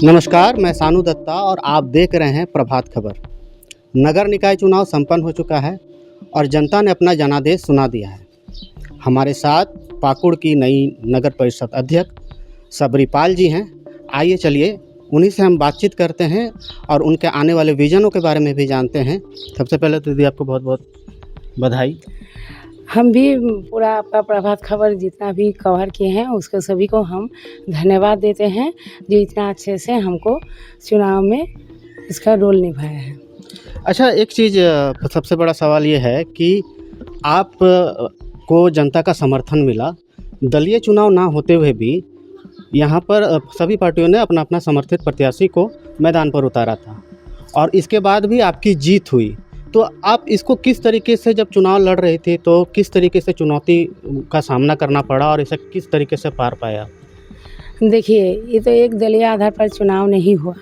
नमस्कार, मैं सानू दत्ता और आप देख रहे हैं प्रभात खबर। नगर निकाय चुनाव संपन्न हो चुका है और जनता ने अपना जनादेश सुना दिया है। हमारे साथ पाकुड़ की नई नगर परिषद अध्यक्ष सबरीपाल जी हैं। आइए चलिए उन्हीं से हम बातचीत करते हैं और उनके आने वाले विजनों के बारे में भी जानते हैं। सबसे पहले तो दीदी आपको बहुत बहुत बधाई। हम भी पूरा आपका प्रभात खबर जितना भी कवर किए हैं उसको सभी को हम धन्यवाद देते हैं जो इतना अच्छे से हमको चुनाव में इसका रोल निभाया है। अच्छा, एक चीज़ सबसे बड़ा सवाल ये है कि आप को जनता का समर्थन मिला। दलीय चुनाव ना होते हुए भी यहाँ पर सभी पार्टियों ने अपना अपना समर्थित प्रत्याशी को मैदान पर उतारा था और इसके बाद भी आपकी जीत हुई। तो आप इसको किस तरीके से, जब चुनाव लड़ रहे थे तो किस तरीके से चुनौती का सामना करना पड़ा और इसे किस तरीके से पार पाया? देखिए, ये तो एक दलीय आधार पर चुनाव नहीं हुआ,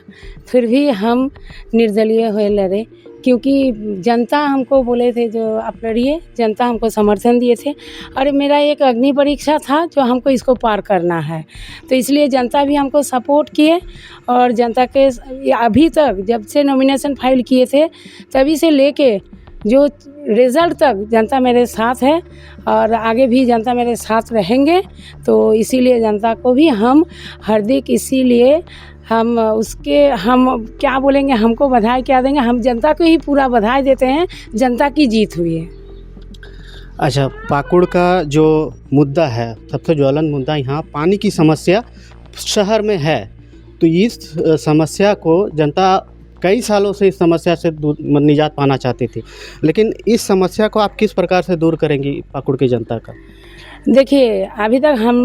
फिर भी हम निर्दलीय हुए लड़े क्योंकि जनता हमको बोले थे जो आप लड़िए, जनता हमको समर्थन दिए थे और मेरा एक अग्नि परीक्षा था जो हमको इसको पार करना है, तो इसलिए जनता भी हमको सपोर्ट किए और जनता के अभी तक जब से नॉमिनेशन फाइल किए थे तभी से लेके जो रिज़ल्ट तक जनता मेरे साथ है और आगे भी जनता मेरे साथ रहेंगे। तो इसीलिए जनता को भी हम हार्दिक, इसीलिए हम क्या बोलेंगे, हमको बधाई क्या देंगे, हम जनता को ही पूरा बधाई देते हैं। जनता की जीत हुई है। अच्छा, पाकुड़ का जो मुद्दा है, सबसे ज्वलन मुद्दा यहाँ पानी की समस्या शहर में है। तो इस समस्या को जनता कई सालों से इस समस्या से निजात पाना चाहती थी, लेकिन इस समस्या को आप किस प्रकार से दूर करेंगी पाकुड़ की जनता का? देखिए, अभी तक हम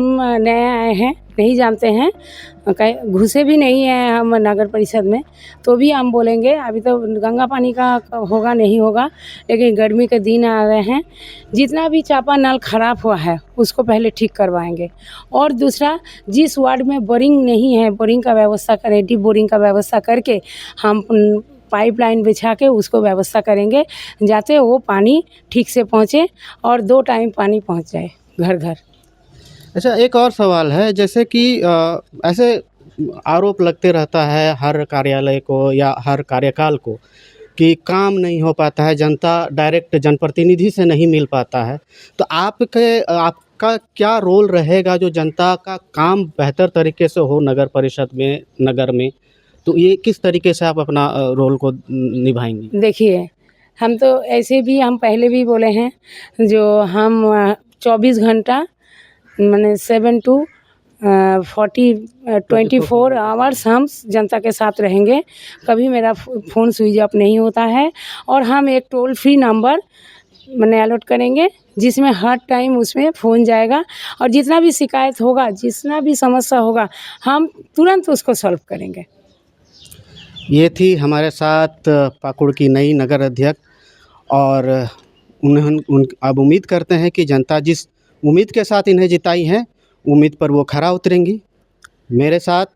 नए आए हैं, नहीं जानते हैं, कहीं घुसे भी नहीं हैं हम नगर परिषद में, तो भी हम बोलेंगे अभी तो गंगा पानी का होगा नहीं होगा, लेकिन गर्मी के दिन आ रहे हैं, जितना भी चापा नल खराब हुआ है उसको पहले ठीक करवाएंगे। और दूसरा, जिस वार्ड में बोरिंग नहीं है, बोरिंग का व्यवस्था करें, डीप बोरिंग का व्यवस्था करके हम पाइपलाइन बिछा के उसको व्यवस्था करेंगे, जाते वो पानी ठीक से पहुँचे और 2 टाइम पानी पहुँच जाए घर घर। अच्छा, एक और सवाल है, जैसे कि ऐसे आरोप लगते रहता है हर कार्यालय को या हर कार्यकाल को कि काम नहीं हो पाता है, जनता डायरेक्ट जनप्रतिनिधि से नहीं मिल पाता है। तो आपका क्या रोल रहेगा जो जनता का काम बेहतर तरीके से हो नगर परिषद में, नगर में? तो ये किस तरीके से आप अपना रोल को निभाएंगी? देखिए, हम तो ऐसे भी हम पहले भी बोले हैं जो हम 24 घंटा माने 7 टू 24 आवर्स हम जनता के साथ रहेंगे। कभी मेरा फ़ोन स्विच ऑफ नहीं होता है और हम एक टोल फ्री नंबर मैंने अलॉट करेंगे जिसमें हर टाइम उसमें फ़ोन जाएगा और जितना भी शिकायत होगा, जितना भी समस्या होगा, हम तुरंत उसको सॉल्व करेंगे। ये थी हमारे साथ पाकुड़ की नई नगर अध्यक्ष और अब उम्मीद करते हैं कि जनता जिस उम्मीद के साथ इन्हें जिताई है, उम्मीद पर वो खरा उतरेंगी। मेरे साथ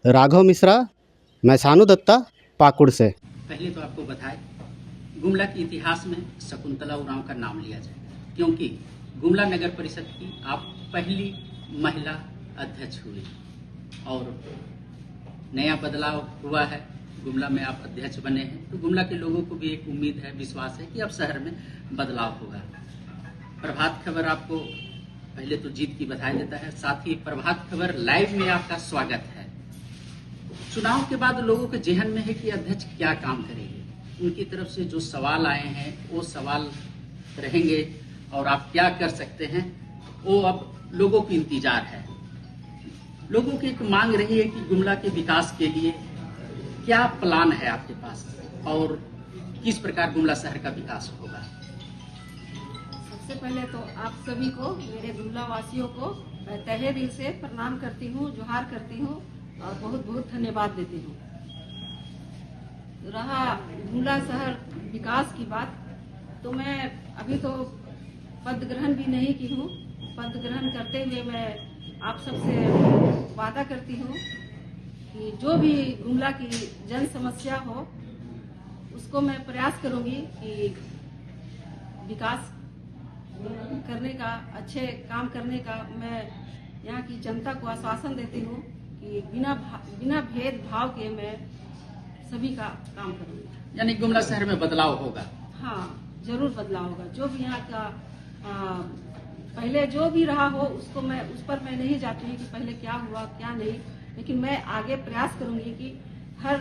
राघव मिश्रा, मैं सानू दत्ता, पाकुड़ से। पहले तो आपको बधाई। गुमला के इतिहास में शकुंतला उरांव का नाम लिया जाए क्योंकि गुमला नगर परिषद की आप पहली महिला अध्यक्ष हुई और नया बदलाव हुआ है। गुमला में आप अध्यक्ष बने हैं तो गुमला के लोगों को भी एक उम्मीद है, विश्वास है कि अब शहर में बदलाव होगा। प्रभात खबर आपको पहले तो जीत की बधाई देता है, साथ ही प्रभात खबर लाइव में आपका स्वागत है। चुनाव के बाद लोगों के जेहन में है कि अध्यक्ष क्या काम करेंगे, उनकी तरफ से जो सवाल आए हैं वो सवाल रहेंगे और आप क्या कर सकते हैं वो अब लोगों को इंतजार है। लोगों की एक मांग रही है कि गुमला के विकास के लिए क्या प्लान है आपके पास और किस प्रकार गुमला शहर का विकास होगा? सबसे पहले तो आप सभी को, मेरे गुमला वासियों को मैं तहे दिल से प्रणाम करती हूँ, जोहार करती हूँ और बहुत बहुत धन्यवाद देती हूँ। रहा गुमला शहर विकास की बात, तो मैं अभी तो पद ग्रहण भी नहीं की हूँ। पद ग्रहण करते हुए मैं आप सबसे वादा करती हूँ कि जो भी गुमला की जन समस्या हो उसको मैं प्रयास करूँगी कि विकास करने का, अच्छे काम करने का मैं यहाँ की जनता को आश्वासन देती हूँ कि कि बिना भेदभाव के मैं सभी का काम करूँगी। यानी गुमला शहर में बदलाव होगा। हाँ, जरूर बदलाव होगा। जो भी यहाँ का पहले जो भी रहा हो उसको मैं उस पर मैं नहीं जाती हूँ कि पहले क्या हुआ क्या नहीं, लेकिन मैं आगे प्रयास करूंगी कि हर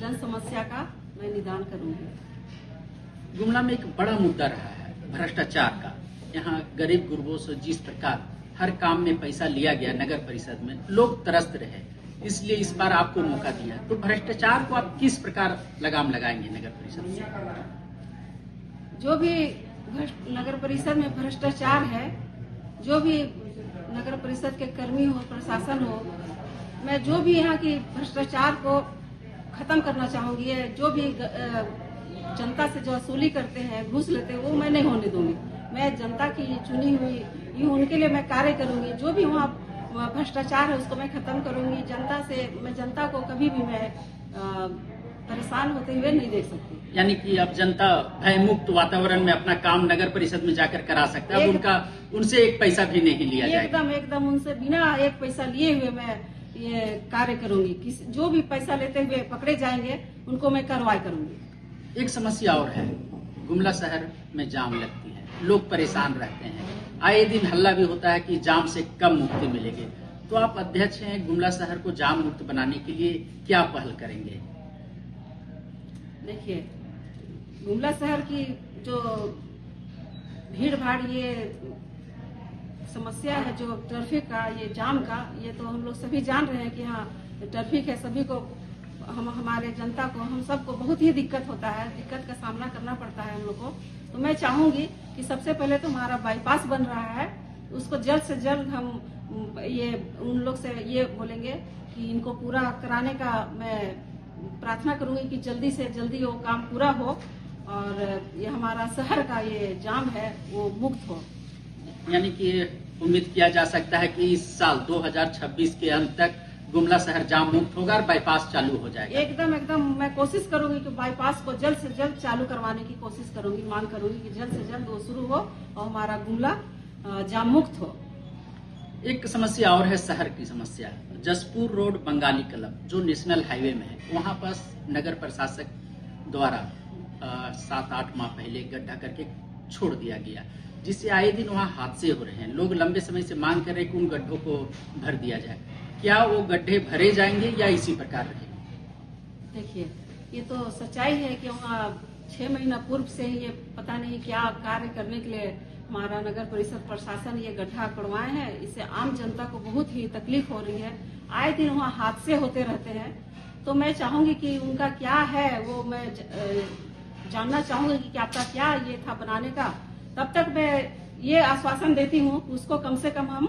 जन समस्या का मैं निदान करूंगी। गुमला में एक बड़ा मुद्दा रहा है भ्रष्टाचार का। यहाँ गरीब गुरबों से जिस प्रकार हर काम में पैसा लिया गया नगर परिषद में, लोग तरसते रहे, इसलिए इस बार आपको मौका दिया। तो भ्रष्टाचार को आप किस प्रकार लगाम लगाएंगे नगर परिषद से? जो भी नगर परिषद में भ्रष्टाचार है, जो भी नगर परिषद के कर्मी हो, प्रशासन हो, मैं जो भी यहाँ की भ्रष्टाचार को खत्म करना चाहूंगी। जो भी जनता से जो वसूली करते हैं, घूस लेते हैं, वो मैं नहीं होने दूंगी। मैं जनता की चुनी हुई उनके लिए मैं कार्य करूंगी। जो भी वहाँ भ्रष्टाचार है उसको मैं खत्म करूंगी। जनता को कभी भी मैं परेशान होते हुए नहीं देख सकती। यानी कि अब जनता भय मुक्त वातावरण में अपना काम नगर परिषद में जाकर करा सकता है। अब उनसे एक पैसा भी नहीं लिया जाएगा। एकदम उनसे बिना एक पैसा लिए हुए मैं ये कार्य करूंगी। जो भी पैसा लेते हुए पकड़े जाएंगे उनको मैं कार्रवाई करूंगी। एक समस्या और है, गुमला शहर में जाम लगती है, लोग परेशान रहते हैं, आए दिन हल्ला भी होता है कि जाम से कम मुक्ति मिलेगी। तो आप अध्यक्ष हैं, गुमला शहर को जाम मुक्त बनाने के लिए क्या पहल करेंगे? देखिए, गुमला शहर की जो भीड़ भाड़ ये समस्या है, जो ट्रैफिक का, ये जाम का, ये तो हम लोग सभी जान रहे हैं कि हाँ ट्रैफिक है। सभी को हमारे जनता को, हम सबको बहुत ही दिक्कत होता है, दिक्कत का सामना करना पड़ता है हम लोग को। तो मैं चाहूंगी कि सबसे पहले तो हमारा बाईपास बन रहा है, उसको जल्द से जल्द हम ये उन लोग से ये बोलेंगे कि इनको पूरा कराने का मैं प्रार्थना करूंगी कि जल्दी से जल्दी वो काम पूरा हो और ये हमारा शहर का ये जाम है वो मुक्त हो। यानी कि उम्मीद किया जा सकता है कि इस साल 2026 के अंत तक गुमला शहर जाम मुक्त होगा और बाईपास चालू हो जाएगा। एकदम मैं कोशिश करूंगी कि बाईपास को जल्द से जल्द चालू करवाने की कोशिश करूंगी, मांग करूंगी कि जल्द से जल्द वो शुरू हो और हमारा गुमला जाम मुक्त हो। एक समस्या और है शहर की समस्या, जसपुर रोड बंगाली क्लब जो नेशनल हाईवे में है, वहाँ पर नगर प्रशासक द्वारा 7-8 माह पहले गड्ढा करके छोड़ दिया गया, जिससे आए दिन वहाँ हादसे हो रहे हैं। लोग लंबे समय से मांग कर रहे हैं कि उन गड्ढों को भर दिया जाए। क्या वो गड्ढे भरे जाएंगे या इसी प्रकार रहेंगे? देखिए, ये तो सच्चाई है कि वहाँ 6 महीना पूर्व से ही ये पता नहीं क्या कार्य करने के लिए हमारा नगर परिषद प्रशासन ये गड्ढा करवाए हैं। इससे आम जनता को बहुत ही तकलीफ हो रही है। आए दिन वहाँ हादसे होते रहते हैं। तो मैं चाहूंगी कि उनका क्या है वो मैं जानना चाहूंगी कि आपका क्या ये था बनाने का। तब तक मैं ये आश्वासन देती हूँ उसको कम से कम हम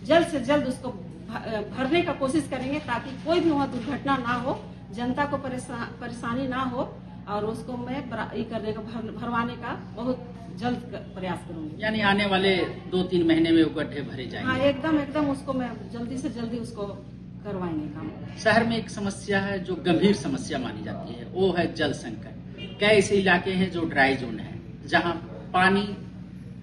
जल्द से जल्द उसको भरने का कोशिश करेंगे, ताकि कोई भी वहाँ दुर्घटना ना हो, जनता को परेशानी ना हो, और उसको मैं ये करने का भरवाने का बहुत जल्द प्रयास करूंगी। यानी आने वाले 2-3 महीने में वो गड्ढे भरे जाएंगे। हाँ, एकदम उसको मैं जल्दी से जल्दी उसको करवाएंगे काम। शहर में एक समस्या है जो गंभीर समस्या मानी जाती है, वो है जल संकट। कई ऐसे इलाके हैं जो ड्राई जोन है, जहाँ पानी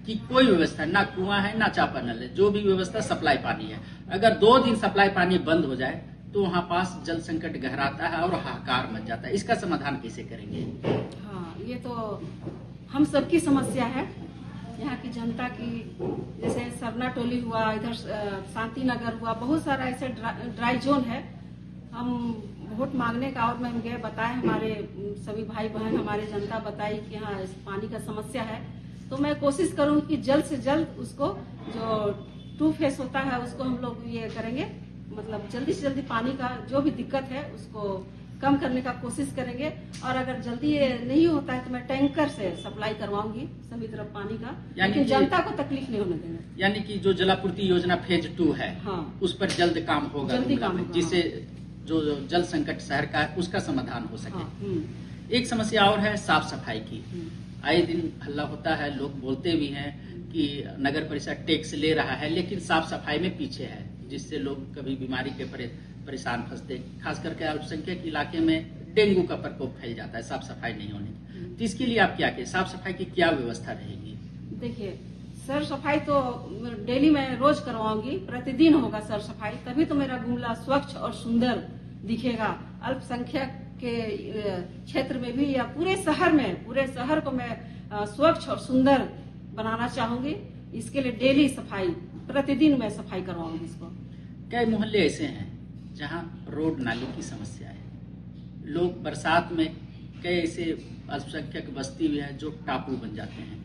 की कोई व्यवस्था, ना कुआं है ना चापानल है, जो भी व्यवस्था सप्लाई पानी है। अगर 2 दिन सप्लाई पानी बंद हो जाए तो वहाँ पास जल संकट गहराता है और हाहाकार मच जाता है। इसका समाधान कैसे करेंगे? हाँ, ये तो हम सबकी समस्या है, यहाँ की जनता की। जैसे सरना टोली हुआ, इधर शांति नगर हुआ, बहुत सारा ऐसे ड्राई जोन है। हम वोट मांगने का और मैं गए बताए, हमारे सभी भाई बहन, हमारे जनता बताई कि हाँ इस पानी का समस्या है। तो मैं कोशिश करूंगी कि जल्द से जल्द उसको जो 2 फेस होता है उसको हम लोग ये करेंगे, मतलब जल्दी से जल्दी पानी का जो भी दिक्कत है उसको कम करने का कोशिश करेंगे। और अगर जल्दी ये नहीं होता है तो मैं टैंकर से सप्लाई करवाऊंगी सभी तरफ पानी का, लेकिन जनता को तकलीफ नहीं होने देंगे। यानी कि जो जलापूर्ति योजना फेज 2 है, हाँ, उस पर जल्द काम होगा, जल्दी काम होगा, जिससे जो जल संकट शहर का है उसका समाधान हो सके। हाँ, एक समस्या और है साफ सफाई की। आए दिन हल्ला होता है, लोग बोलते भी हैं कि नगर परिषद टैक्स ले रहा है लेकिन साफ सफाई में पीछे है, जिससे लोग कभी बीमारी के परेशान फंसते। खास करके अल्पसंख्यक इलाके में डेंगू का प्रकोप फैल जाता है साफ सफाई नहीं होने की। तो इसके लिए आप क्या करें? साफ सफाई की क्या व्यवस्था रहेगी? देखिए, सर सफाई तो डेली मैं रोज करवाऊंगी, प्रतिदिन होगा सर सफाई, तभी तो मेरा गुमला स्वच्छ और सुंदर दिखेगा। अल्पसंख्यक के क्षेत्र में भी या पूरे शहर को मैं स्वच्छ और सुंदर बनाना चाहूंगी। इसके लिए डेली सफाई, प्रतिदिन मैं सफाई करवाऊंगी इसको। कई मोहल्ले ऐसे हैं जहां रोड नाली की समस्या है। लोग बरसात में कई ऐसे अल्पसंख्यक बस्ती भी है जो टापू बन जाते हैं,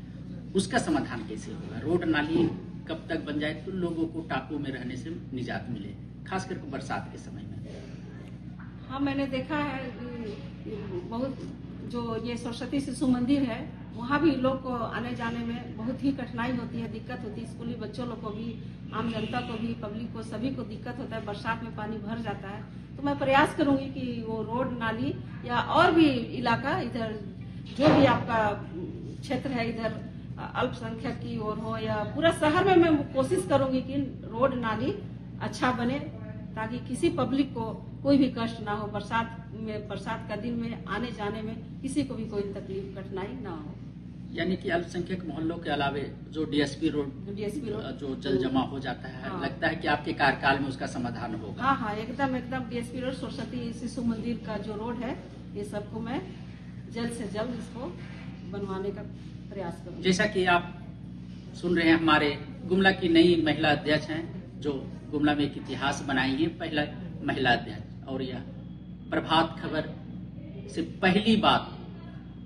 उसका समाधान कैसे होगा? रोड नाली कब तक बन जाए तो लोगों को टापू में रहने से निजात मिले, खास करके बरसात के समय में? हाँ, मैंने देखा है बहुत, जो ये सरस्वती शिशु मंदिर है वहाँ भी लोग को आने जाने में बहुत ही कठिनाई होती है, दिक्कत होती है। स्कूली बच्चों लोग को भी, आम जनता को भी, पब्लिक को, सभी को दिक्कत होता है। बरसात में पानी भर जाता है, तो मैं प्रयास करूंगी कि वो रोड नाली या और भी इलाका इधर जो भी आपका क्षेत्र है इधर अल्पसंख्यक की ओर हो या पूरा शहर में मैं कोशिश करूंगी कि रोड नाली अच्छा बने, ताकि किसी पब्लिक को कोई भी कष्ट ना हो। बरसात का दिन में आने जाने में किसी को भी कोई तकलीफ, कठिनाई ना हो। यानी कि अल्पसंख्यक मोहल्लों के अलावे जो डीएसपी रोड जो जल जमा हो जाता है, हाँ। लगता है कि आपके कार्यकाल में उसका समाधान होगा। हाँ, एकदम डीएसपी रोड, सरस्वती शिशु मंदिर का जो रोड है, ये सबको मैं जल्द से जल्द इसको बनवाने का प्रयास करूँगी। जैसा कि आप सुन रहे हैं, हमारे गुमला की नई महिला अध्यक्ष हैं जो गुमला में एक इतिहास बनाई है, पहला महिला अध्यक्ष, और यह प्रभात खबर से पहली बात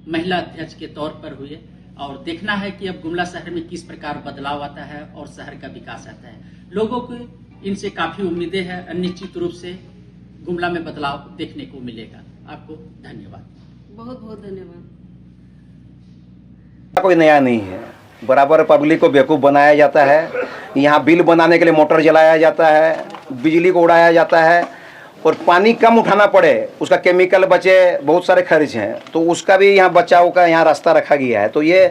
महिला अध्यक्ष के तौर पर हुई है। और देखना है कि अब गुमला शहर में किस प्रकार बदलाव आता है और शहर का विकास आता है। लोगों को इनसे काफी उम्मीदें हैं, निश्चित रूप से गुमला में बदलाव देखने को मिलेगा। आपको धन्यवाद, बहुत बहुत धन्यवाद। कोई नया नहीं है, बराबर पब्लिक को बेवकूफ़ बनाया जाता है। यहाँ बिल बनाने के लिए मोटर जलाया जाता है, बिजली को उड़ाया जाता है, और पानी कम उठाना पड़े, उसका केमिकल बचे, बहुत सारे खर्च हैं, तो उसका भी यहाँ बचाव का यहाँ रास्ता रखा गया है। तो ये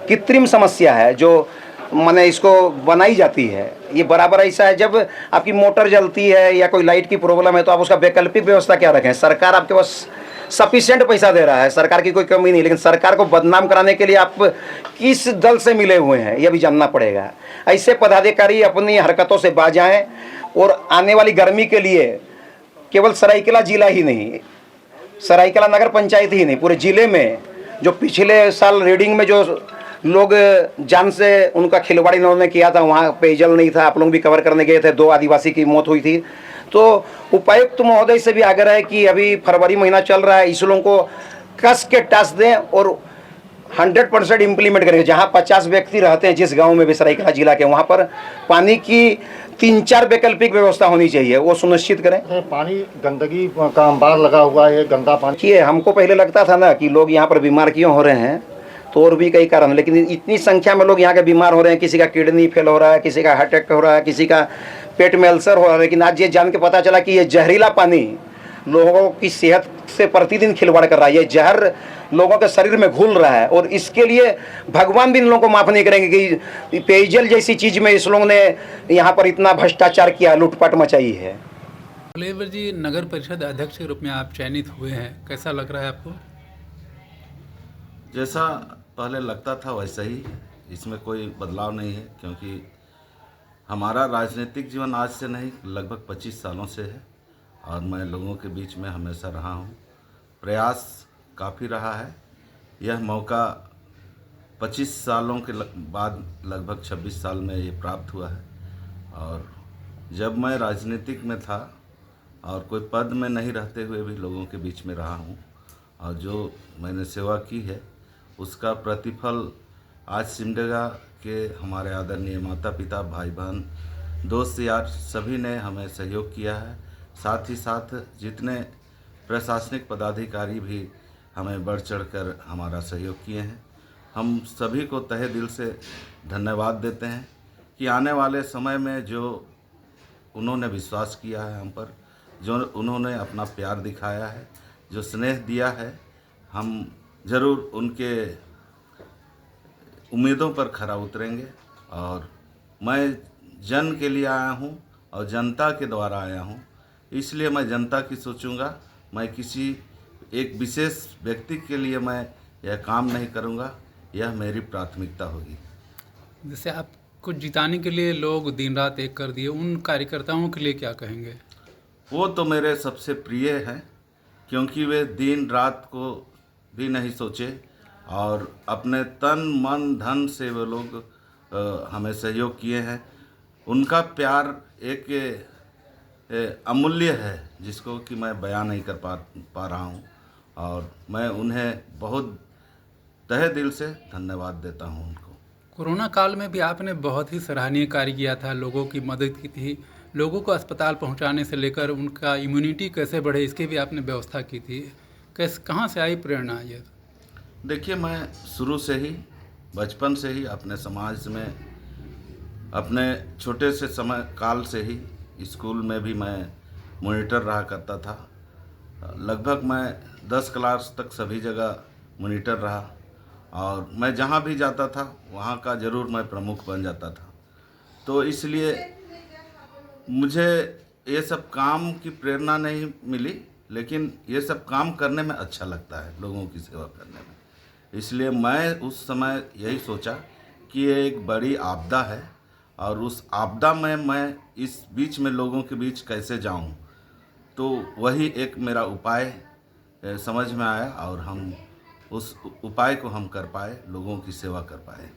कृत्रिम समस्या है जो माने इसको बनाई जाती है। ये बराबर ऐसा है, जब आपकी मोटर जलती है या कोई लाइट की प्रॉब्लम है तो आप उसका वैकल्पिक व्यवस्था क्या रखें? सरकार आपके पास सफिशिएंट पैसा दे रहा है, सरकार की कोई कमी नहीं, लेकिन सरकार को बदनाम कराने के लिए आप किस दल से मिले हुए हैं यह भी जानना पड़ेगा। ऐसे पदाधिकारी अपनी हरकतों से बाज आएं, और आने वाली गर्मी के लिए केवल सरायकेला जिला ही नहीं, सरायकेला नगर पंचायत ही नहीं, पूरे ज़िले में जो पिछले साल रीडिंग में जो लोग जान से उनका खिलवाड़ इन्होंने किया था, वहाँ पेयजल नहीं था, आप लोग भी कवर करने गए थे, 2 आदिवासी की मौत हुई थी। तो उपायुक्त महोदय से भी आग्रह है कि अभी फरवरी महीना चल रहा है, इस लोगों को कस के टास्क दें और 100% इम्प्लीमेंट करेंगे। जहाँ 50 व्यक्ति रहते हैं, जिस गांव में भी सरायकेला जिला के, वहाँ पर पानी की 3-4 वैकल्पिक व्यवस्था होनी चाहिए, वो सुनिश्चित करें। पानी गंदगी का अंबार लगा हुआ है, गंदा पानी। देखिए, हमको पहले लगता था ना कि लोग यहाँ पर बीमार क्यों हो रहे हैं, तो और भी कई कारण, लेकिन इतनी संख्या में लोग यहाँ के बीमार हो रहे हैं, किसी का किडनी फेल हो रहा है, किसी का हार्ट अटैक हो रहा है, किसी का पेट में अल्सर हो रहा है। लेकिन आज ये जान के पता चला कि ये जहरीला पानी लोगों की सेहत से प्रतिदिन खिलवाड़ कर रहा है, ये जहर लोगों के शरीर में घुल रहा है, और इसके लिए भगवान भी इन लोगों को माफ़ नहीं करेंगे कि पेयजल जैसी चीज़ में इस लोगों ने यहाँ पर इतना भ्रष्टाचार किया, लूटपाट मचाई है। फुलेवर जी, नगर परिषद अध्यक्ष के रूप में आप चयनित हुए हैं, कैसा लग रहा है आपको? जैसा पहले लगता था वैसा ही, इसमें कोई बदलाव नहीं है, क्योंकि हमारा राजनीतिक जीवन आज से नहीं लगभग 25 सालों से है, और मैं लोगों के बीच में हमेशा रहा हूँ। प्रयास काफ़ी रहा है। यह मौका 25 सालों के बाद लगभग 26 साल में ये प्राप्त हुआ है। और जब मैं राजनीतिक में था और कोई पद में नहीं रहते हुए भी लोगों के बीच में रहा हूँ, और जो मैंने सेवा की है उसका प्रतिफल आज सिमडेगा के हमारे आदरणीय माता पिता, भाई बहन, दोस्त यार सभी ने हमें सहयोग किया है। साथ ही साथ जितने प्रशासनिक पदाधिकारी भी हमें बढ़ चढ़कर हमारा सहयोग किए हैं, हम सभी को तहे दिल से धन्यवाद देते हैं कि आने वाले समय में जो उन्होंने विश्वास किया है हम पर, जो उन्होंने अपना प्यार दिखाया है, जो स्नेह दिया है, हम ज़रूर उनके उम्मीदों पर खरा उतरेंगे। और मैं जन के लिए आया हूँ और जनता के द्वारा आया हूँ, इसलिए मैं जनता की सोचूंगा। मैं किसी एक विशेष व्यक्ति के लिए मैं यह काम नहीं करूंगा, यह मेरी प्राथमिकता होगी। जैसे आपको जिताने के लिए लोग दिन रात एक कर दिए, उन कार्यकर्ताओं के लिए क्या कहेंगे? वो तो मेरे सबसे प्रिय हैं, क्योंकि वे दिन रात को भी नहीं सोचे और अपने तन मन धन से वो लोग हमें सहयोग किए हैं। उनका प्यार एक अमूल्य है, जिसको कि मैं बयां नहीं कर पा रहा हूं, और मैं उन्हें बहुत तहे दिल से धन्यवाद देता हूं उनको। कोरोना काल में भी आपने बहुत ही सराहनीय कार्य किया था, लोगों की मदद की थी, लोगों को अस्पताल पहुंचाने से लेकर उनका इम्यूनिटी कैसे बढ़े इसकी भी आपने व्यवस्था की थी। कहाँ से आई प्रेरणा ये? देखिए, मैं शुरू से ही, बचपन से ही अपने समाज में, अपने छोटे से समय काल से ही स्कूल में भी मैं मॉनिटर रहा करता था। लगभग मैं 10 क्लास तक सभी जगह मॉनिटर रहा, और मैं जहाँ भी जाता था वहाँ का ज़रूर मैं प्रमुख बन जाता था। तो इसलिए मुझे ये सब काम की प्रेरणा नहीं मिली, लेकिन ये सब काम करने में अच्छा लगता है, लोगों की सेवा करने में। इसलिए मैं उस समय यही सोचा कि ये एक बड़ी आपदा है, और उस आपदा में मैं इस बीच में लोगों के बीच कैसे जाऊं, तो वही एक मेरा उपाय समझ में आया, और हम उस उपाय को हम कर पाए, लोगों की सेवा कर पाए।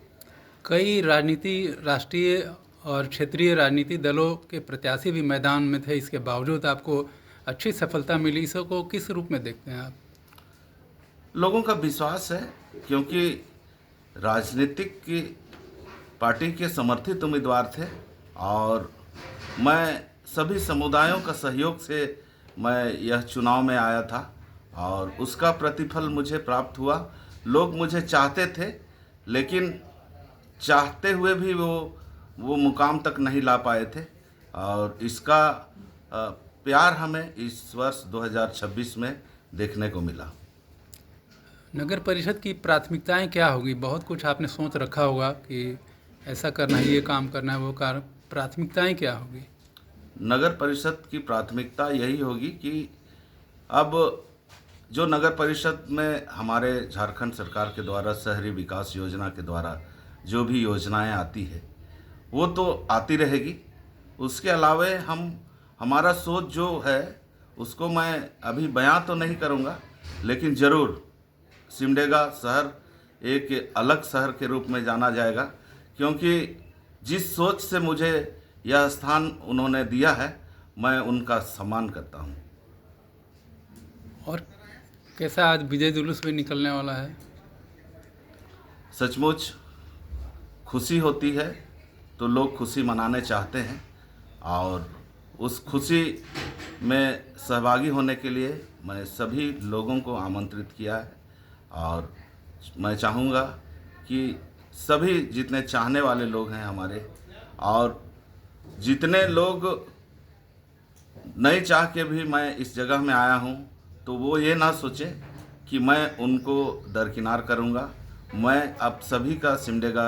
कई राष्ट्रीय और क्षेत्रीय राजनीति दलों के प्रत्याशी भी मैदान में थे, इसके बावजूद आपको अच्छी सफलता मिली। इसको किस रूप में देखते हैं आप? लोगों का विश्वास है, क्योंकि राजनीतिक की पार्टी के समर्थित उम्मीदवार थे, और मैं सभी समुदायों का सहयोग से मैं यह चुनाव में आया था, और उसका प्रतिफल मुझे प्राप्त हुआ। लोग मुझे चाहते थे, लेकिन चाहते हुए भी वो मुकाम तक नहीं ला पाए थे, और इसका प्यार हमें इस वर्ष 2026 में देखने को मिला। नगर परिषद की प्राथमिकताएं क्या होगी? बहुत कुछ आपने सोच रखा होगा कि ऐसा करना है, ये काम करना है, वो काम। प्राथमिकताएं क्या होगी? नगर परिषद की प्राथमिकता यही होगी कि अब जो नगर परिषद में हमारे झारखंड सरकार के द्वारा शहरी विकास योजना के द्वारा जो भी योजनाएं आती है, वो तो आती रहेगी। उसके अलावा हमारा सोच जो है उसको मैं अभी बयां तो नहीं करूंगा, लेकिन ज़रूर सिमडेगा शहर एक अलग शहर के रूप में जाना जाएगा, क्योंकि जिस सोच से मुझे यह स्थान उन्होंने दिया है, मैं उनका सम्मान करता हूं। और कैसा आज विजय जुलूस भी निकलने वाला है? सचमुच खुशी होती है तो लोग खुशी मनाने चाहते हैं, और उस खुशी में सहभागी होने के लिए मैं सभी लोगों को आमंत्रित किया है, और मैं चाहूँगा कि सभी जितने चाहने वाले लोग हैं हमारे, और जितने लोग नहीं चाह के भी मैं इस जगह में आया हूँ, तो वो ये ना सोचे कि मैं उनको दरकिनार करूँगा। मैं अब सभी का सिमडेगा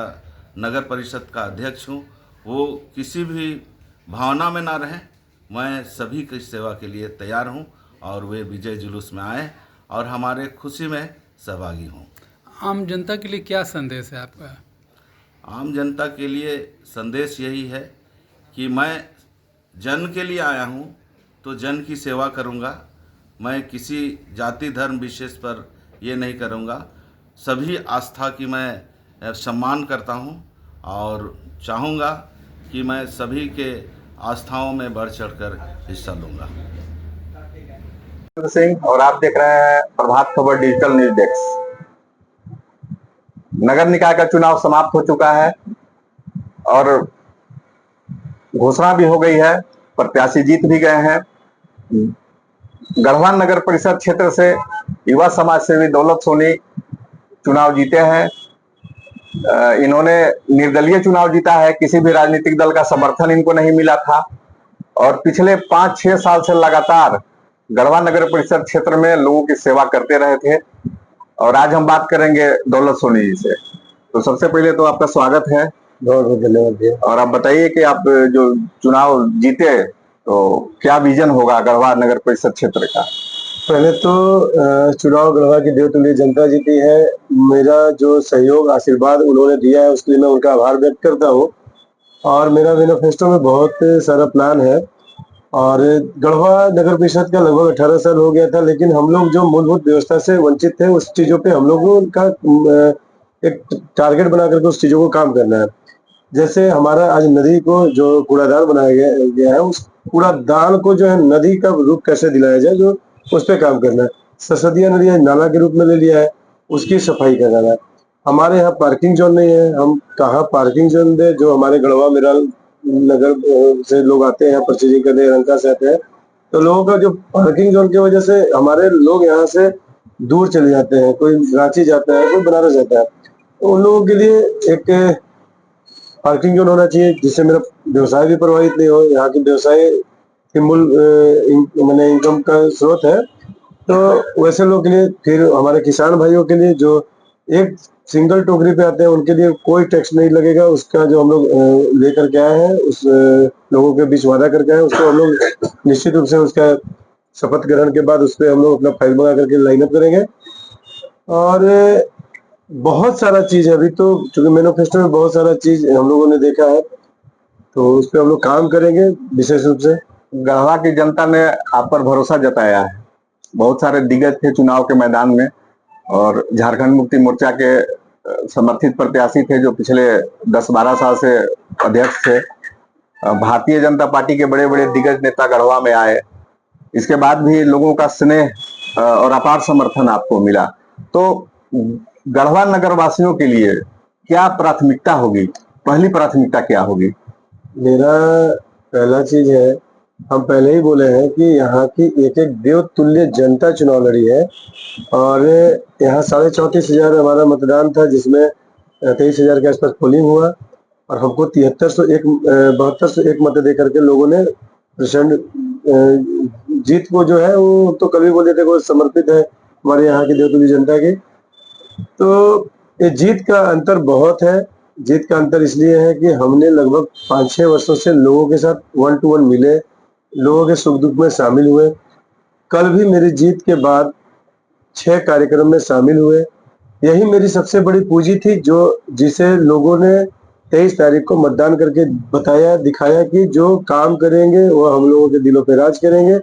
नगर परिषद का अध्यक्ष हूँ, वो किसी भी भावना में ना रहें। मैं सभी की सेवा के लिए तैयार हूँ, और वे विजय जुलूस में आए और हमारे खुशी में सहभागी हों। आम जनता के लिए क्या संदेश है आपका? आम जनता के लिए संदेश यही है कि मैं जन के लिए आया हूँ, तो जन की सेवा करूँगा। मैं किसी जाति धर्म विशेष पर ये नहीं करूँगा। सभी आस्था की मैं सम्मान करता हूँ, और चाहूँगा कि मैं सभी के आस्थाओं में बढ़ चढ़कर हिस्सा लूँगा। सिंह, और आप देख रहे हैं Prabhat Khabar digital news desk. नगर निकाय का चुनाव समाप्त हो चुका है और घोषणा भी हो गई है, प्रत्याशी जीत भी गए हैं। गढ़वा नगर परिषद क्षेत्र से युवा समाज सेवी दौलत सोनी चुनाव जीते हैं। इन्होंने निर्दलीय चुनाव जीता है, किसी भी राजनीतिक दल का समर्थन इनको नहीं मिला था, और पिछले 5-6 साल से लगातार गढ़वा नगर परिषद क्षेत्र में लोगों की सेवा करते रहे थे। और आज हम बात करेंगे दौलत सोनी जी से। तो सबसे पहले तो आपका स्वागत है, बहुत बहुत धन्यवाद। और आप बताइए कि आप जो चुनाव जीते, तो क्या विजन होगा गढ़वा नगर परिषद क्षेत्र का? पहले तो चुनाव गढ़वा की देवतुल्य जनता जीती है। मेरा जो सहयोग आशीर्वाद उन्होंने दिया है उसके लिए मैं उनका आभार व्यक्त करता हूँ। और मेरा मैनिफेस्टो में बहुत सारा प्लान है। और गढ़वा नगर परिषद का लगभग 18 साल हो गया था, लेकिन हम लोग जो मूलभूत व्यवस्था से वंचित थे उस चीजों पे हम लोगों का एक टारगेट बना करके उस चीजों को काम करना है। जैसे हमारा आज नदी को जो कूड़ादान बनाया गया है, उस कूड़ादान को जो है नदी का रूप कैसे दिलाया जाए, जो उस पर काम करना है। सरसदिया नदी आज नाला के रूप में ले लिया है, उसकी सफाई करना है। हमारे यहाँ पार्किंग जोन नहीं है, हम कहाँ पार्किंग जोन दे। जो हमारे गढ़वा मेरा नगर से लोग आते हैं परचेजिंग करने, रंका से आते हैं, तो लोगों का जो पार्किंग जोन की वजह से हमारे लोग यहाँ से दूर चले जाते हैं। कोई रांची जाता है, कोई बनारस जाता है, तो उन लोगों के लिए एक पार्किंग जोन होना चाहिए जिससे मेरा व्यवसाय भी प्रभावित नहीं हो। यहाँ की व्यवसाय की मूल मैंने इनकम का स्रोत है। तो वैसे लोगों के लिए, फिर हमारे किसान भाइयों के लिए जो एक सिंगल टोकरी पे आते हैं उनके लिए कोई टैक्स नहीं लगेगा। उसका जो हम लोग लेकर के आए हैं, उस लोगों के बीच वादा करके आए हैं, उसको हम लोग निश्चित रूप से उसका शपथ ग्रहण के बाद उस पर हम लोग अपना फाइल मंगा करके लाइन अप करेंगे। और बहुत सारा चीज है अभी तो, चूंकि मैनिफेस्टो में बहुत सारा चीज हम लोगों ने देखा है, तो उस पर हम लोग काम करेंगे विशेष रूप से। गढ़वा की जनता ने आप पर भरोसा जताया है। बहुत सारे दिग्गज थे चुनाव के मैदान में, और झारखंड मुक्ति मोर्चा के समर्थित प्रत्याशी थे जो पिछले 10-12 साल से अध्यक्ष थे। भारतीय जनता पार्टी के बड़े बड़े दिग्गज नेता गढ़वा में आए, इसके बाद भी लोगों का स्नेह और अपार समर्थन आपको मिला। तो गढ़वा नगर वासियों के लिए क्या प्राथमिकता होगी, पहली प्राथमिकता क्या होगी? मेरा पहला चीज है, हम पहले ही बोले हैं कि यहाँ की एक एक देवतुल्य जनता चुनाव लड़ी है। और यहाँ 34,500 हमारा मतदान था, जिसमें 23,000 के आसपास पोलिंग हुआ, और हमको 7201 मत दे करके लोगों ने प्रचंड जीत को जो है वो तो कभी बोल देते वो समर्पित है हमारे यहाँ की देवतुल्य जनता की। तो ये जीत का अंतर बहुत है। जीत का अंतर इसलिए है कि हमने लगभग 5-6 वर्षों से लोगों के साथ 1 to 1 मिले, लोगों के सुख दुख में शामिल हुए। कल भी मेरी जीत के बाद 6 कार्यक्रम में शामिल हुए। यही मेरी सबसे बड़ी पूंजी थी, जो जिसे लोगों ने 23 तारीख को मतदान करके बताया, दिखाया कि जो काम करेंगे वो हम लोगों के दिलों पे राज करेंगे।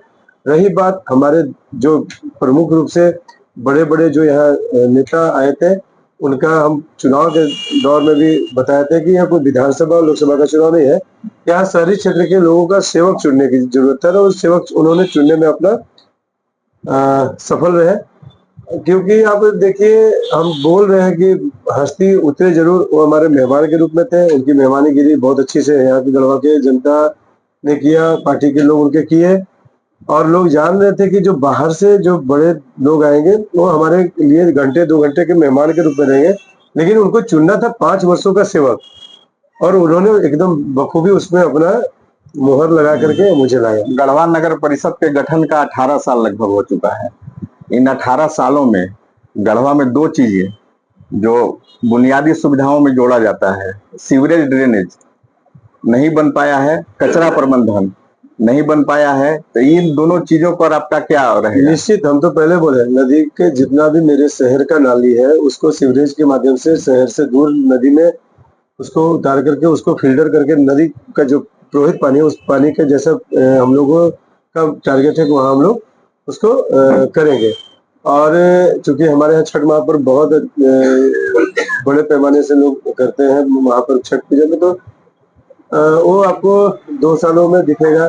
रही बात हमारे जो प्रमुख रूप से बड़े बड़े जो यहाँ नेता आए थे, उनका हम चुनाव के दौर में भी बताए थे कि यहाँ कोई विधानसभा और लोकसभा का चुनाव नहीं है, यहाँ शहरी क्षेत्र के लोगों का सेवक चुनने की जरूरत है, और सेवक उन्होंने चुनने में अपना सफल रहे। क्योंकि आप देखिए, हम बोल रहे हैं कि हस्ती उतरे जरूर, वो हमारे मेहमान के रूप में थे। उनकी मेहमानीगिरी बहुत अच्छी से यहाँ की गढ़वा के जनता ने किया, पार्टी के लोग उनके किए, और लोग जान रहे थे कि जो बाहर से जो बड़े लोग आएंगे वो हमारे लिए घंटे 2 घंटे के मेहमान के रूप में रहेंगे, लेकिन उनको चुनना था 5 वर्षों का सेवक, और उन्होंने एकदम बखूबी उसमें अपना मोहर लगा करके मुझे लाया। गढ़वा नगर परिषद के गठन का 18 साल लगभग हो चुका है। इन 18 सालों में गढ़वा में 2 चीजें जो बुनियादी सुविधाओं में जोड़ा जाता है, सीवरेज ड्रेनेज नहीं बन पाया है, कचरा प्रबंधन नहीं बन पाया है। तो इन दोनों चीजों पर आपका क्या रहेगा? निश्चित, हम तो पहले बोले नदी के जितना भी मेरे शहर का नाली है उसको सीवरेज के माध्यम से शहर से दूर नदी में उसको उतार करके उसको फिल्टर करके नदी का जो प्रवाहित पानी है उस पानी के जैसा हम लोगों का टारगेट है कि वहाँ हम लोग उसको करेंगे। और चूंकि हमारे यहाँ छठ माह पर बहुत बड़े पैमाने से लोग करते हैं, वहाँ पर छठ पूजा में, तो वो आपको 2 सालों में दिखेगा।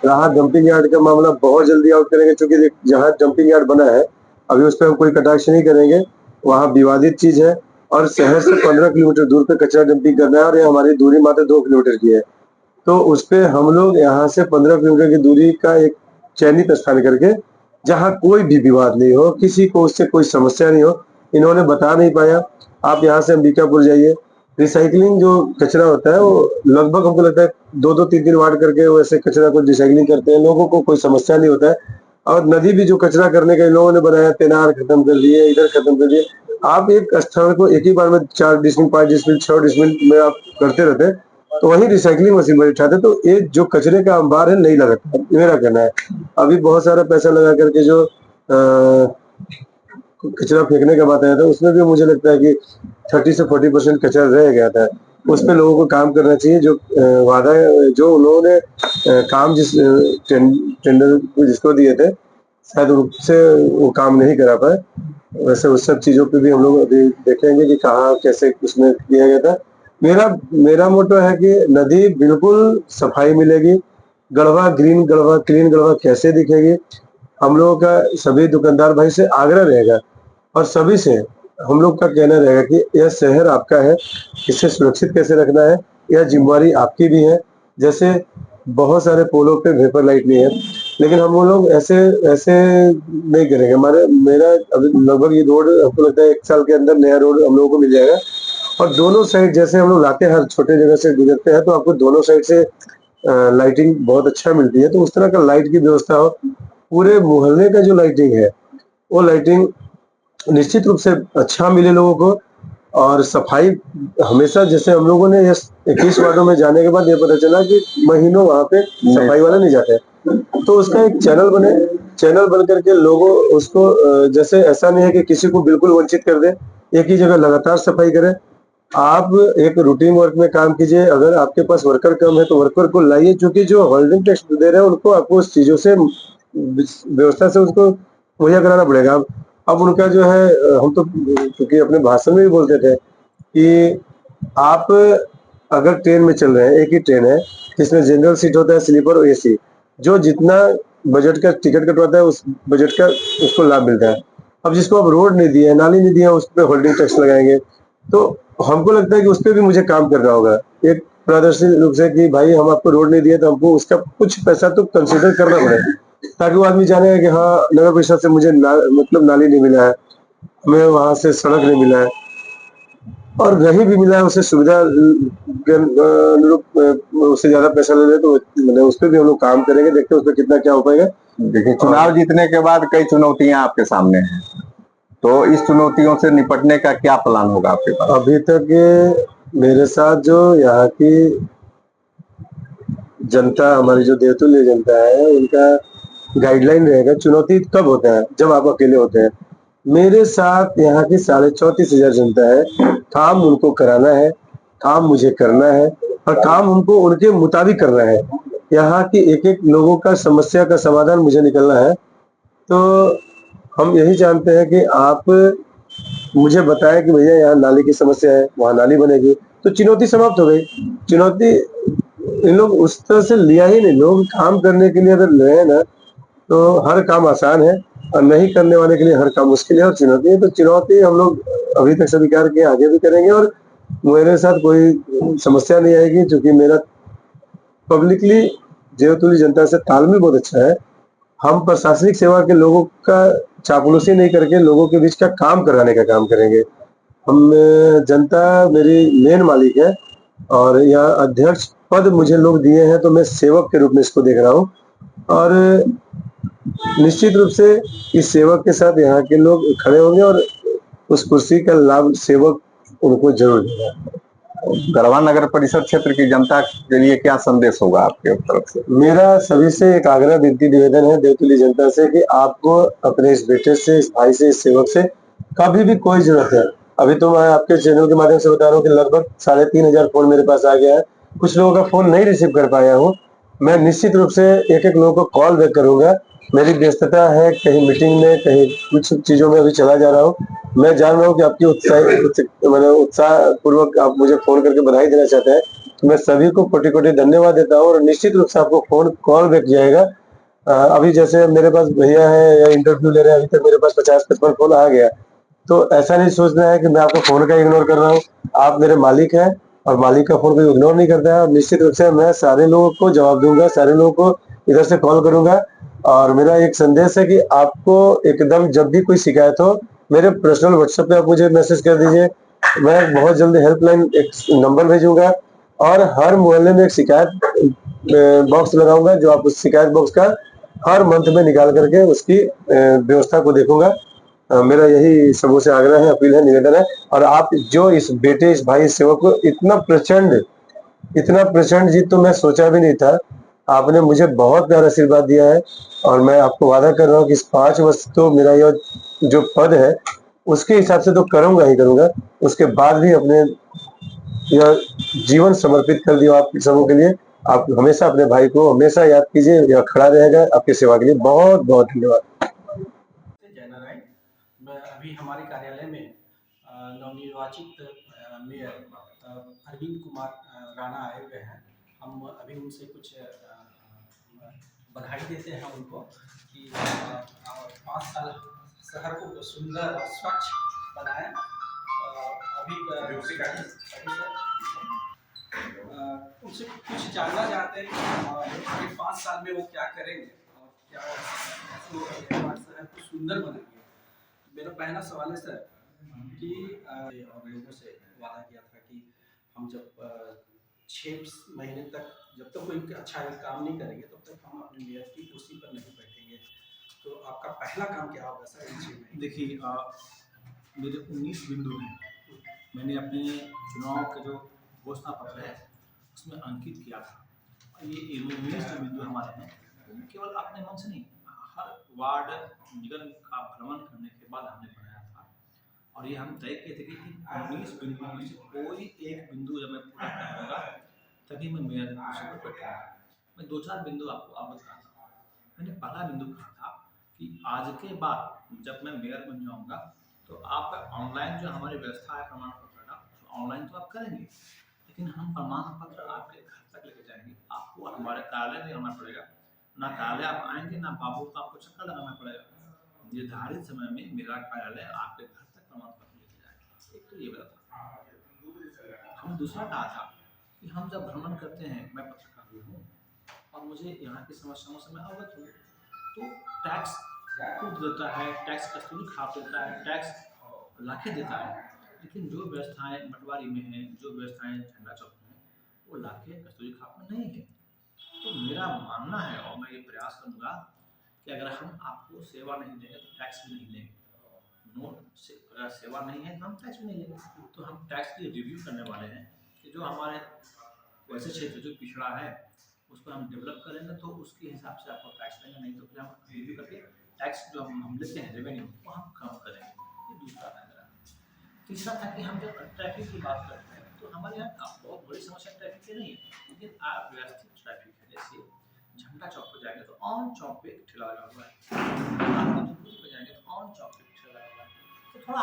रहा डंपिंग यार्ड का मामला, बहुत जल्दी आउट करेंगे, क्योंकि जहाँ डंपिंग यार्ड बना है अभी उस पर हम कोई कटाक्ष नहीं करेंगे, वहाँ विवादित चीज है। और शहर से 15 किलोमीटर दूर पे कचरा डंपिंग करना है, और ये हमारी दूरी मात्र 2 किलोमीटर की है। तो उस पे हम लोग यहाँ से 15 किलोमीटर की दूरी का एक चयनित स्थान करके, जहाँ कोई भी विवाद नहीं हो, किसी को उससे कोई समस्या नहीं हो, इन्होंने बता नहीं पाया। आप यहाँ से अंबिकापुर जाइए, रिसाइकलिंग जो कचरा होता है वो लगभग हमको लगता है 2-2, 3-3 वार्ड करके वैसे कचरा को रिसाइकलिंग करते हैं, लोगों को कोई समस्या नहीं होता है। और नदी भी जो कचरा करने का इन लोगों ने बनाया, तेनार खत्म कर दिए, इधर खत्म कर दिए। आप एक स्थान को एक ही बार में 4 डिसमिल, 5 डिसमिल, 6 डिसमिल में आप करते रहते, तो वही रिसाइकलिंग मशीन में उठाते, तो ये जो कचरे का अंबार है नहीं लगा। मेरा कहना है अभी बहुत सारा पैसा लगा करके जो कचरा फेंकने का बात आया था, उसमें भी मुझे लगता है कि 30 से 40% कचरा रह गया था। उस पे लोगों को काम करना चाहिए। जो वादा जो उन्होंने काम टेंडर जिसको दिए थे, शायद उससे वो काम नहीं करा पाए। वैसे उस सब चीजों पे भी हम लोग अभी देखेंगे कि कहाँ कैसे उसमें किया गया था। मेरा मोटो है कि नदी बिल्कुल सफाई मिलेगी। गढ़वा क्लीन गढ़वा कैसे दिखेगी, हम लोगों का सभी दुकानदार भाई से आग्रह रहेगा और सभी से हम लोग का कहना रहेगा कि यह शहर आपका है, इसे सुरक्षित कैसे रखना है, यह जिम्मेवारी आपकी भी है। जैसे बहुत सारे पोलों पे वेपर लाइट नहीं है, लेकिन हम लोग ऐसे नहीं करेंगे। मेरा अभी लगभग ये रोड हमको लगता है 1 साल के अंदर नया रोड हम लोगों को मिल जाएगा। और दोनों साइड जैसे हम लोग लाते हैं, हर छोटे जगह से गुजरते हैं तो आपको दोनों साइड से लाइटिंग बहुत अच्छा मिलती है। तो उस तरह का लाइट की व्यवस्था हो। पूरे मोहल्ले का जो लाइटिंग है वो लाइटिंग निश्चित रूप से अच्छा मिले लोगों को। और सफाई हमेशा, जैसे हम लोगों ने 21 वार्डों में जाने के बाद ये पता चला कि महीनों वहां पे सफाई वाला नहीं जाते, तो उसका एक चैनल बन करके लोगों उसको जैसे ऐसा नहीं है कि किसी को बिल्कुल वंचित कर दे, एक ही जगह लगातार सफाई करें। आप एक रूटीन वर्क में काम कीजिए। अगर आपके पास वर्कर कम है तो वर्कर को लाइए, क्योंकि जो होल्डिंग टैक्स दे रहे हैं उनको आपको उस चीजों से व्यवस्था से उसको मुहैया कराना पड़ेगा। अब उनका जो है, हम तो क्योंकि अपने भाषण में भी बोलते थे कि आप अगर ट्रेन में चल रहे हैं, एक ही ट्रेन है जिसमें जनरल सीट होता है, स्लीपर और एसी, जो जितना बजट का टिकट कटवाता है उस बजट का उसको लाभ मिलता है। अब जिसको आप रोड नहीं दिए, नाली नहीं दिया, उस पर होल्डिंग टैक्स लगाएंगे, तो हमको लगता है कि उस पर भी मुझे काम करना होगा एक पारदर्शी रूप से कि भाई हम आपको रोड नहीं दिए तो हमको उसका कुछ पैसा तो कंसिडर करना पड़ेगा, ताकि वो आदमी जानेगा कि हाँ, नगर परिषद से मुझे मतलब नाली नहीं मिला है, हमें वहां से सड़क नहीं मिला है, और नहीं भी मिला है उसे सुविधा उससे ज्यादा पैसा ले ले तो मतलब उस पर भी हम लोग काम करेंगे। देखते हैं उस पर कितना क्या हो पाएगा। देखिए, चुनाव जीतने के बाद कई चुनौतियां आपके सामने हैं, तो इस चुनौतियों से निपटने का क्या प्लान होगा आपके पास? अभी तक मेरे साथ जो यहाँ की जनता, हमारी जो देवतुल्य जनता है, उनका गाइडलाइन रहेगा। चुनौती कब होता है? जब आप अकेले होते हैं। मेरे साथ यहाँ की 34,500 जनता है। काम उनको कराना है, काम मुझे करना है, और काम हमको उनके मुताबिक करना है। यहाँ की एक एक लोगों का समस्या का समाधान मुझे निकलना है। तो हम यही जानते हैं कि आप मुझे बताएं कि भैया यहाँ नाली की समस्या है, वहाँ नाली बनेगी, तो चुनौती समाप्त हो गई। चुनौती इन लोग उस तरह से लिया ही नहीं। लोग काम करने के लिए अगर रहे ना तो हर काम आसान है, और नहीं करने वाले के लिए हर काम मुश्किल है और चुनौती है। तो चुनौती हम लोग अभी तक स्वीकार किए, आगे भी करेंगे, और मेरे साथ कोई समस्या नहीं आएगी, क्योंकि मेरा पब्लिकली देवतुल्य जनता से तालमेल बहुत अच्छा है। हम प्रशासनिक सेवा के लोगों का चापलूसी नहीं करके लोगों के बीच का काम कराने का काम करेंगे। हम जनता मेरी मेन मालिक है, और यह अध्यक्ष पद मुझे लोग दिए हैं तो मैं सेवक के रूप में इसको देख रहा हूँ, और निश्चित रूप से इस सेवक के साथ यहाँ के लोग खड़े होंगे और उस कुर्सी का लाभ सेवक उनको जरूर देगा। गढ़वा नगर परिषद क्षेत्र की जनता के लिए क्या संदेश होगा आपके तरफ से? मेरा सभी से एक आग्रह विनती निवेदन है देवतुल्य जनता से कि आपको अपने इस बेटे से, इस भाई से, इस सेवक से कभी भी कोई जरूरत है। अभी तो मैं आपके चैनल के माध्यम से बता रहा हूँ कि लगभग 3,500 फोन मेरे पास आ गया है। कुछ लोगों का फोन नहीं रिसीव कर पाया हूँ। मैं निश्चित रूप से एक एक लोगों को कॉल बैक करूंगा। मेरी व्यस्तता है, कहीं मीटिंग में, कहीं कुछ चीजों में अभी चला जा रहा हूँ। मैं जान रहा हूँ कि आपकी उत्साह पूर्वक आप मुझे फोन करके बधाई देना चाहते हैं, तो मैं सभी को कोटि कोटि धन्यवाद देता हूँ, और निश्चित रूप से आपको फोन कॉल बैक जाएगा। अभी जैसे मेरे पास भैया है या इंटरव्यू ले रहे हैं, अभी तक मेरे पास 50-55 फोन आ गया। तो ऐसा नहीं सोचना है कि मैं आपको फोन का इग्नोर कर रहा हूँ। आप मेरे मालिक हैं, और मालिक का फोन कोई इग्नोर नहीं करता है। और निश्चित रूप से मैं सारे लोगों को जवाब दूंगा, सारे लोगों को इधर से कॉल करूंगा। और मेरा एक संदेश है कि आपको एकदम जब भी कोई शिकायत हो, मेरे पर्सनल व्हाट्सएप पे आप मुझे मैसेज कर दीजिए। मैं बहुत जल्दी हेल्पलाइन एक नंबर भेजूंगा, और हर मोहल्ले में एक शिकायत बॉक्स लगाऊंगा, जो आप उस शिकायत बॉक्स का हर मंथ में निकाल करके उसकी व्यवस्था को देखूंगा। मेरा यही सबों से आग्रह है, अपील है, निवेदन है। और आप जो इस बेटे, इस भाई, इस सेवक को इतना प्रचंड जीत तो मैं सोचा भी नहीं था। आपने मुझे बहुत प्यारा आशीर्वाद दिया है और मैं आपको वादा कर रहा हूँ कि इस 5 वर्ष तो मेरा यह जो पद है उसके हिसाब से तो करूंगा ही करूंगा, उसके बाद भी अपने यह जीवन समर्पित कर दिया आप सबों के लिए। आप हमेशा अपने भाई को हमेशा याद कीजिए, यह खड़ा रहेगा आपकी सेवा के लिए। बहुत बहुत धन्यवाद। जय नारायण। मैं अभी हमारे कार्यालय में नवनिर्वाचित मेयर अरविंद कुमार राणा आए हुए हैं। हम अभी उनसे कुछ बधाई देते हैं उनको कि 5 साल शहर को सुंदर और स्वच्छ बनाएं। अभी उनसे कुछ जानना चाहते हैं कि 5 साल में वो क्या करेंगे और क्या शहर को सुंदर बनाएंगे। मेरा पहला सवाल है सर कि और लोगों से वादा किया था कि हम जब 6 महीने तक जब तक कोई अच्छा काम नहीं करेंगे तब तक हम अपने मेयर की कुर्सी पर नहीं बैठेंगे। तो आपका पहला काम क्या होगा सर इन 6 महीने? देखिए, मेरे 19 बिंदु हैं। मैंने अपने चुनाव के जो घोषणा पत्र है उसमें अंकित किया था। ये 19 जो बिंदु हमारे हैं केवल अपने मन से नहीं, हर वार्ड निगम का भ्रमण करने के बाद हमने बनाया था और ये हम तय किए थे कि 19 बिंदुओं में से कोई एक बिंदु जब मैं पूरा करूँगा तभी मैं मेयर की कुर्सी पर बैठूँगा। मैं 2-4 बिंदु आपको अब बताता हूँ। मैंने पहला बिंदु कहा था कि आज के बाद जब मैं मेयर बन जाऊँगा तो आप ऑनलाइन जो हमारी व्यवस्था है प्रमाण पत्र का, ऑनलाइन तो आप करेंगे, लेकिन हम प्रमाण पत्र आपके घर तक लेके जाएंगे। आपको हमारे कार्यालय नहीं आना पड़ेगा, ना कार्यालय आप आएंगे ना बाबू को आपको चक्कर लगाना पड़ेगा। निर्धारित समय में मेरा कार्यालय आपके घर तक प्रमाण पत्र लेके जाएगा। एक तो ये बता था। हम दूसरा कहा था कि हम जब भ्रमण करते हैं, मैं पत्रकार भी हूँ और मुझे यहाँ की समस्याओं से मैं अवगत हूँ, तो टैक्स खुद देता है, टैक्स कस्तूरी खाप देता है, टैक्स लाके देता है, लेकिन जो व्यवस्थाएं पटवारी में हैं, जो व्यवस्थाएं झंडा चौक में हैं, वो लाके कस्तूरी खाप में नहीं है। तो मेरा मानना है और मैं ये प्रयास करूँगा कि अगर हम आपको सेवा नहीं देंगे तो टैक्स भी नहीं लेंगे। अगर सेवा नहीं है तो हम टैक्स भी नहीं लेंगे। तो हम टैक्स की रिव्यू करने वाले हैं कि जो हमारे वैसे क्षेत्र जो पिछड़ा है उसको हम डेवलप करेंगे तो उसके हिसाब से आपको टैक्स देंगे, नहीं तो फिर हम रिव्यू करके टैक्स जो हम लेते हैं रेवेन्यू वो हम कम करेंगे। ये दूसरा था मेरा। तीसरा था कि हम जब ट्रैफिक की बात करते हैं तो हमारे यहाँ बहुत बड़ी समस्या ट्रैफिक की नहीं है, लेकिन आप व्यवस्थित ट्रैफिक है। जैसे झंडा चौक पर जाएंगे तो ऑन चौक पे एक ठेला लगा हुआ है, आप पे जाएंगे तो ऑन चौक पे एक ठेला लगा हुआ है। तो थोड़ा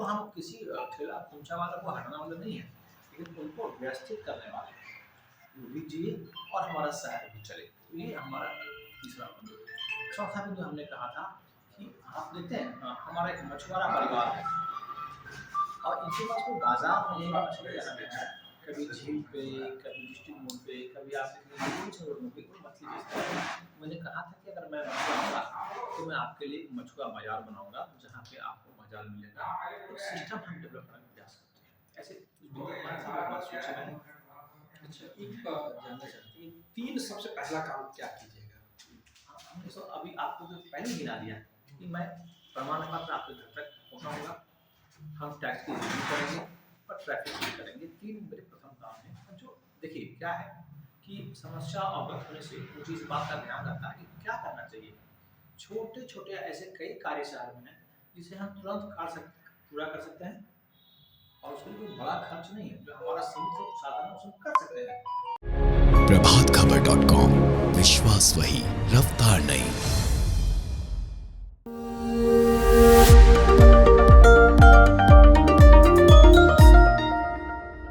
हम किसी ठेला पहुँचा वाला को हटाने वाले नहीं है, लेकिन उनको व्यवस्थित करने वाले वो भी जिए और हमारा शहर भी चले। तो ये हमारा तीसरा बिंदु। चौथा बिंदु हमने कहा था कि आप देखते हैं हमारा एक मछुआरा परिवार है और इनके पास कोई बाजार में मछली जाना बेचा है, कभी झील पे, कभी डिस्ट्रिक्ट मोड़ पे, कभी आप रोड में कोई मछली बेचता है। मैंने कहा था कि अगर मैं मछुआरा तो मैं आपके लिए मछुआ बाजार बनाऊंगा जहाँ पे आपको बाजार मिलेगा। तो सिस्टम हम डेवलप करने जा सकते हैं। ऐसे बिंदु सोचे में। अच्छा, एक जानना चाहती हूँ 3 सबसे पहला काम क्या कीजिएगा? हमने तो अभी आपको जो पहले गिना दिया कि मैं प्रमाण पत्र आपके घर तक पहुँचाऊँगा, हम टैक्स की रिव्यू करेंगे और ट्रैफिक भी करेंगे। 3 मेरे प्रथम काम हैं। जो देखिए क्या है कि समस्या अवगत होने से मुझे इस बात का ध्यान रखना है कि क्या करना चाहिए। छोटे छोटे ऐसे कई कार्य शहर में हैं जिसे हम तुरंत पूरा कर सकते हैं और उसके लिए कोई बड़ा खर्च नहीं है, जो हमारा सीमित साधन है उसमें कर सकते हैं। प्रभातखबर.com, विश्वास वही, रफ्तार नहीं।